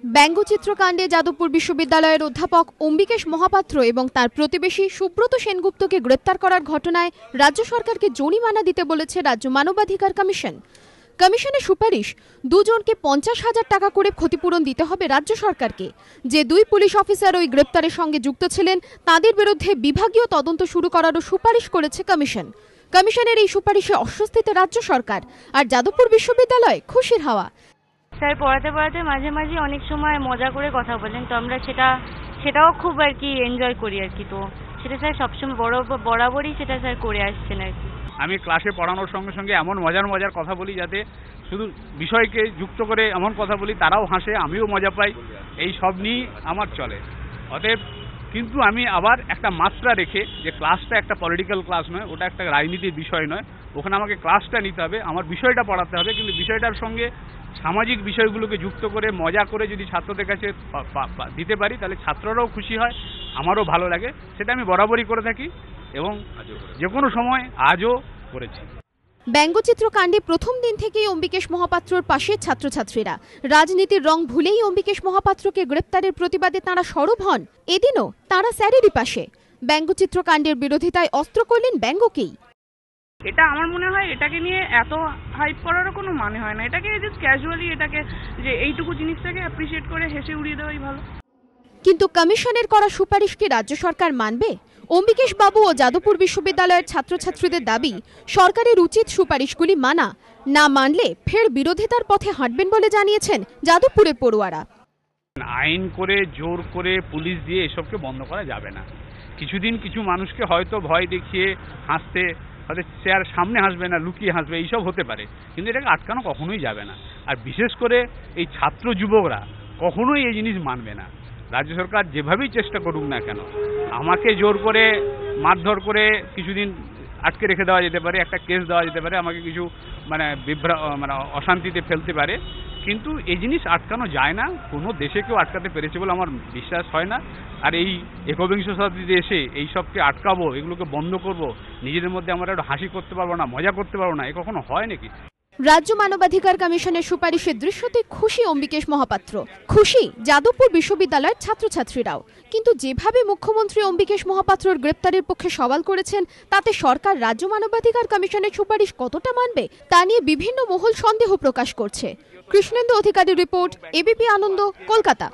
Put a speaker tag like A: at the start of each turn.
A: ব্যঙ্গচিত্রকাণ্ডে যাদবপুর বিশ্ববিদ্যালয়ের অধ্যাপক অম্বিকেশ মহাপাত্র এবং তার প্রতিবেশী সুব্রত সেনগুপ্তকে গ্রেপ্তার করার ঘটনায় রাজ্য সরকারকে জরিমানা দিতে বলেছে রাজ্য মানবাধিকার কমিশন। কমিশনের সুপারিশ, দুজনকে 50,000 টাকা করে ক্ষতিপূরণ দিতে হবে রাজ্য সরকারকে। যে দুই পুলিশ অফিসার ওই গ্রেপ্তারের সঙ্গে যুক্ত ছিলেন তাদের বিরুদ্ধে বিভাগীয় তদন্ত শুরু করারও সুপারিশ করেছে কমিশন। কমিশনের এই সুপারিশে অস্বস্তিতে রাজ্য সরকার, আর যাদবপুর বিশ্ববিদ্যালয়ে খুশির হাওয়া।
B: স্যার পড়াতে পড়াতে মাঝে মাঝে অনেক সময় মজা করে কথা বলেন, তো আমরা সেটাও খুব আর কি এনজয় করি আর কি। তো সেটা স্যার সবসময় বরাবরই সেটা স্যার করে আসছেন আর কি।
C: আমি ক্লাসে পড়ানোর সঙ্গে সঙ্গে এমন মজার কথা বলি যাতে শুধু বিষয়কে যুক্ত করে এমন কথা বলি তারাও হাসে, আমিও মজা পাই, এই সব নিয়েই আমার চলে। অতএব কিন্তু আমি আবার একটা মাত্রা রেখে, যে ক্লাসটা একটা পলিটিক্যাল ক্লাস নয়, ওটা একটা রাজনীতির বিষয় নয়, ওখানে আমাকে ক্লাসটা নিতে হবে, আমার বিষয়টা পড়াতে হবে, কিন্তু বিষয়টার সঙ্গে সামাজিক বিষয়গুলোকে যুক্ত করে মজা করে যদি ছাত্রদের কাছে দিতে পারি তাহলে ছাত্ররাও খুশি হয়, আমারও ভালো লাগে। সেটা আমি বরাবরই করে থাকি এবং যে কোনো সময় আজও করেছি।
A: ব্যঙ্গচিত্রকাণ্ডে প্রথম দিন থেকেই অম্বিকেশ মহাপাত্রর পাশে ছাত্রছাত্রীরা। রাজনীতির রং ভুলেই অম্বিকেশ মহাপাত্রকে গ্রেপ্তারের প্রতিবাদে তাঁরা সরব হন। এদিনও তাঁরা স্যারেরই পাশে। ব্যঙ্গচিত্রকাণ্ডের বিরোধিতায় অস্ত্র করলেন ব্যঙ্গকেই।
D: এটা আমার মনে হয় এটাকে নিয়ে এত হাইপ করারও কোনো মানে হয় না। এটাকে জাস্ট ক্যাজুয়ালি এটাকে যে এইটুকু জিনিসটাকে অ্যাপ্রিশিয়েট করে হেসে উড়িয়ে দেওয়াই ভালো।
A: কিন্তু কমিশনের করা সুপারিশ কি রাজ্য সরকার মানবে? অম্বিকেশ বাবু ও যাদবপুর বিশ্ববিদ্যালয়ের ছাত্রছাত্রীদের দাবি, সরকারের উচিত সুপারিশগুলি মানা, না মানলে ফের বিরোধিতার পথে হাঁটবেন বলে জানিয়েছেন যাদবপুরের পড়ুয়ারা।
C: আইন করে জোর করে পুলিশ দিয়ে এসবকে বন্ধ করা যাবে না। কিছুদিন কিছু মানুষকে হয়তো ভয় দেখিয়ে হাসতে, হয়তো সে আর সামনে হাসবে না, লুকিয়ে হাসবে, এইসব হতে পারে, কিন্তু এটাকে আটকানো কখনোই যাবে না। আর বিশেষ করে এই ছাত্র যুবকরা কখনোই এই জিনিস মানবে না। রাজ্য সরকার যেভাবেই চেষ্টা করুক না কেন, আমাকে জোর করে মারধর করে কিছুদিন আটকে রেখে দেওয়া যেতে পারে, একটা কেস দেওয়া যেতে পারে, আমাকে কিছু অশান্তিতে ফেলতে পারে, কিন্তু এই জিনিস আটকানো যায় না। কোনো দেশে কেউ আটকাতে পেরেছে বলে আমার বিশ্বাস হয় না। আর এই একবিংশ শতাব্দীতে এসে এই সবকে আটকাবো, এগুলোকে বন্ধ করব, নিজেদের মধ্যে আমরা একটু হাসি করতে পারবো না, মজা করতে পারবো না, এ কখনো হয় নাকি?
A: রাজ্য মানবাধিকার কমিশনের সুপারিশের দৃশ্যতে খুশি অম্বিকেশ মহাপাত্র, খুশি যাদবপুর বিশ্ববিদ্যালয়ের ছাত্রছাত্রীরাও। কিন্তু যেভাবে মুখ্যমন্ত্রী অম্বিকেশ মহাপাত্রর গ্রেপ্তারের পক্ষে সওয়াল করেছেন, তাতে সরকার রাজ্য মানবাধিকার কমিশনের সুপারিশ কতটা মানবে তা নিয়ে বিভিন্ন মহল সন্দেহ প্রকাশ করছে। কৃষ্ণেন্দু অধিকারীর রিপোর্ট, এবিপি আনন্দ, কলকাতা।